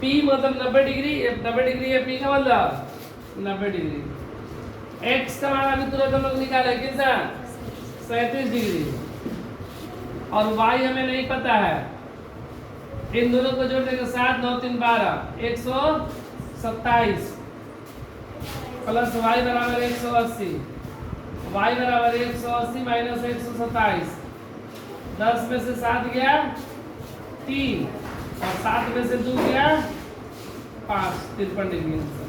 P मतलब 90 degree, 90 degree है P का मतलब 90 डिग्री। X का मान अभी तुरंत हम लोग निकाले कितना 37 डिग्री, और Y हमें नहीं पता है। इन दोनों को जोड़ देंगे 7 9 3 12 127 प्लस y बराबर 180, y बराबर 180 माइनस 127, 10 में से 7 गया 3 और 7 में से 2 गया 5, 53 डिग्री आंसर।